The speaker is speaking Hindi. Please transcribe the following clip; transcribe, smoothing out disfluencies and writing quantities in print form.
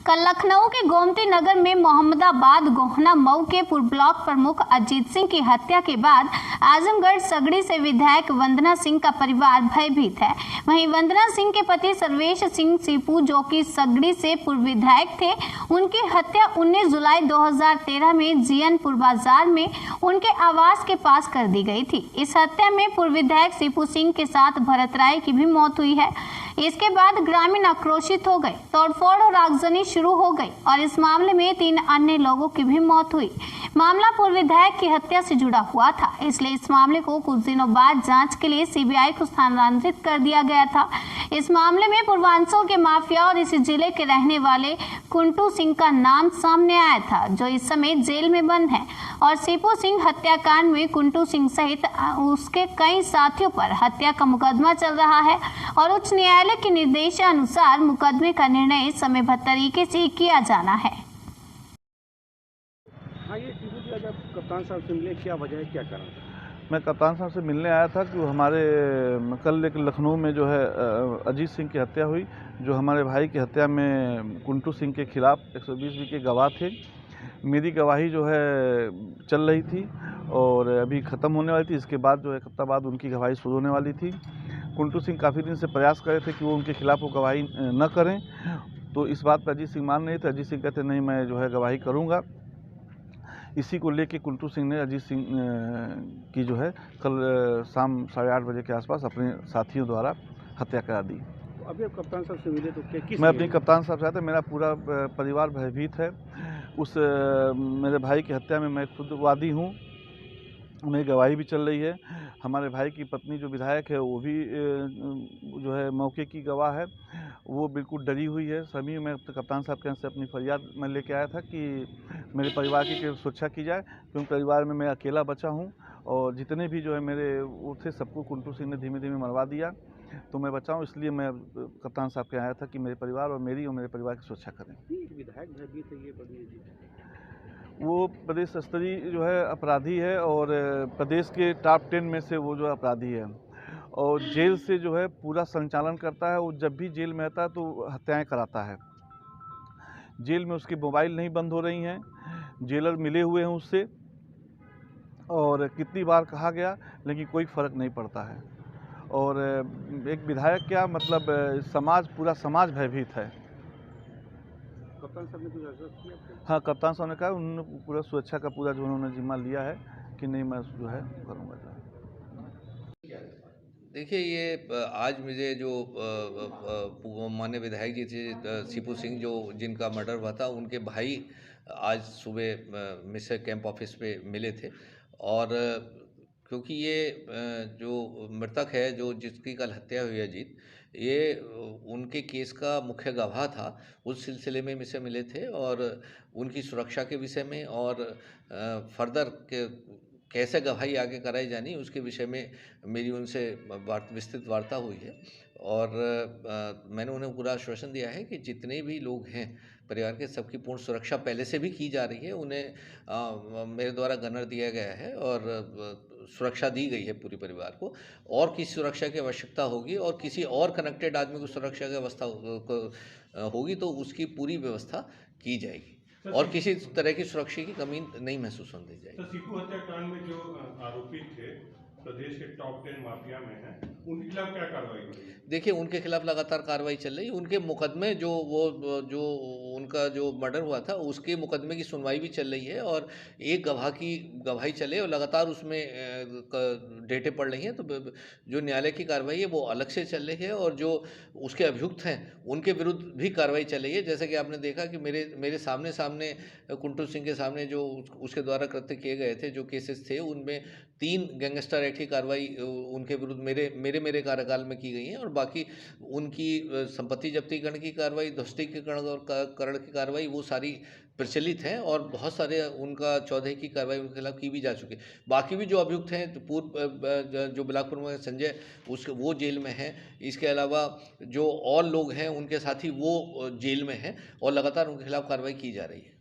कल लखनऊ के गोमती नगर में मोहम्मदाबाद गोहना मऊ के पूर्व ब्लॉक प्रमुख अजीत सिंह की हत्या के बाद आजमगढ़ सगड़ी से विधायक वंदना सिंह का परिवार भयभीत है। वहीं वंदना सिंह के पति सर्वेश सिंह सीपू, जो कि सगड़ी से पूर्व विधायक थे, उनकी हत्या 19 जुलाई 2013 में जियनपुर बाजार में उनके आवास के पास कर दी गई थी। इस हत्या में पूर्व विधायक सीपू सिंह के साथ भरत राय की भी मौत हुई है। इसके बाद ग्रामीण आक्रोशित हो गए, तोड़फोड़ और आगजनी शुरू हो गई और इस मामले में 3 अन्य लोगों की भी मौत हुई। मामला पूर्व विधायक की हत्या से जुड़ा हुआ था, इसलिए इस मामले को कुछ दिनों बाद जांच के लिए सीबीआई को स्थानांतरित कर दिया गया था। इस मामले में पूर्वांचल के माफिया और इसी जिले के रहने वाले कुंटू सिंह का नाम सामने आया था, जो इस समय जेल में बंद है। और सीपू सिंह हत्याकांड में कुंटू सिंह सहित उसके कई साथियों पर हत्या का मुकदमा चल रहा है और उच्च न्यायालय के निर्देशानुसार मुकदमे का निर्णय समयबद्ध तरीके से किया जाना है। हाँ, ये सीपू जी आज आप कप्तान साहब से मिले, क्या वजह है, क्या कारण? मैं कप्तान साहब से मिलने आया था कि हमारे कल एक लखनऊ में जो है अजीत सिंह की हत्या हुई, जो हमारे भाई की हत्या में कुंटू सिंह के खिलाफ 120 बी के गवाह थे। मेरी गवाही जो है चल रही थी और अभी ख़त्म होने वाली थी। इसके बाद जो है एक हफ्ता बाद उनकी गवाही शुरू होने वाली थी। कुंटू सिंह काफ़ी दिन से प्रयास कर रहे थे कि वो उनके खिलाफ वो गवाही न करें, तो इस बात पर अजीत सिंह मान नहीं थे। अजीत सिंह कहते नहीं, मैं जो है गवाही करूँगा। इसी को लेके कुंटू सिंह ने अजीत सिंह की जो है कल शाम 8:30 बजे के आसपास अपने साथियों द्वारा हत्या करा दी। तो अभी आप कप्तान साहब से मिले तो क्या मैं अपनी कप्तान साहब से आता, मेरा पूरा परिवार भयभीत है। उस मेरे भाई की हत्या में मैं खुद वादी हूँ, मेरी गवाही भी चल रही है। हमारे भाई की पत्नी जो विधायक है वो भी जो है मौके की गवाह है, वो बिल्कुल डरी हुई है। सभी मैं कप्तान साहब के यहाँ से अपनी फरियाद मैं लेके आया था कि मेरे परिवार की सुरक्षा की जाए, क्योंकि परिवार में मैं अकेला बचा हूँ और जितने भी जो है मेरे वो थे सबको कुंटू सिंह ने धीमे धीमे मरवा दिया, तो मैं बचा हूँ। इसलिए मैं कप्तान साहब के आया था कि मेरे परिवार और मेरी और मेरे परिवार की सुरक्षा करें। विधायक भयभीत है, ये बड़ी वो प्रदेश स्तरीय जो है अपराधी है और प्रदेश के टॉप 10 में से वो जो अपराधी है और जेल से जो है पूरा संचालन करता है। वो जब भी जेल में आता है तो हत्याएं कराता है। जेल में उसकी मोबाइल नहीं बंद हो रही हैं, जेलर मिले हुए हैं उससे और कितनी बार कहा गया लेकिन कोई फ़र्क नहीं पड़ता है। और एक विधायक क्या मतलब समाज, पूरा समाज भयभीत है। कप्तान साहब ने कुछ आश्वस्त किया आपको? हाँ, कप्तान साहब ने कहा उन्होंने पूरा सुरक्षा का पूरा जो उन्होंने जिम्मा लिया है कि नहीं मैं जो है करूँगा। देखिए, ये आज मुझे जो माननीय विधायक जी थे सीपू सिंह, जो जिनका मर्डर हुआ था, उनके भाई आज सुबह मिसर कैंप ऑफिस पे मिले थे और क्योंकि ये जो मृतक है, जो जिसकी कल हत्या हुई है अजीत, ये उनके केस का मुख्य गवाह था। उस सिलसिले में मुझसे मिले थे और उनकी सुरक्षा के विषय में और फर्दर के कैसे गवाही आगे कराई जानी उसके विषय में मेरी उनसे विस्तृत वार्ता हुई है और मैंने उन्हें पूरा आश्वासन दिया है कि जितने भी लोग हैं परिवार के, सबकी पूर्ण सुरक्षा पहले से भी की जा रही है। उन्हें मेरे द्वारा गनर दिया गया है और सुरक्षा दी गई है पूरी परिवार को। और किसी सुरक्षा की आवश्यकता होगी और किसी और कनेक्टेड आदमी को सुरक्षा की व्यवस्था होगी तो उसकी पूरी व्यवस्था की जाएगी और किसी तरह की सुरक्षा की कमी नहीं महसूस होने दी जाएगी। सीपू हत्याकांड में जो आरोपी थे प्रदेश के टॉप 10 माफिया में हैं, उनके खिलाफ क्या कार्रवाई हो रही है? देखिए, उनके खिलाफ लगातार कार्रवाई चल रही है। उनके मुकदमे जो उनका जो मर्डर हुआ था उसके मुकदमे की सुनवाई भी चल रही है और एक गवाह की गवाही चले और लगातार उसमें डेटें पड़ रही हैं। तो जो न्यायालय की कार्रवाई है वो अलग से चल रही है और जो उसके अभियुक्त हैं उनके विरुद्ध भी कार्रवाई चल रही है। जैसे कि आपने देखा कि मेरे सामने कुंटू सिंह के सामने जो उसके द्वारा कृत्य किए गए थे, जो केसेस थे, उनमें 3 गैंगस्टर एक्ट की कार्रवाई उनके विरुद्ध मेरे कार्यकाल में की गई है और बाकी उनकी संपत्ति जब्तीकरण की कार्रवाई, ध्वस्तीकरण और करण की कार्रवाई वो सारी प्रचलित हैं और बहुत सारे उनका 14 की कार्रवाई उनके खिलाफ की भी जा चुकी है। बाकी भी जो अभियुक्त हैं, तो पूर्व जो बिलासपुर में संजय वो जेल में हैं। इसके अलावा जो और लोग हैं उनके साथी वो जेल में हैं और लगातार उनके खिलाफ कार्रवाई की जा रही है।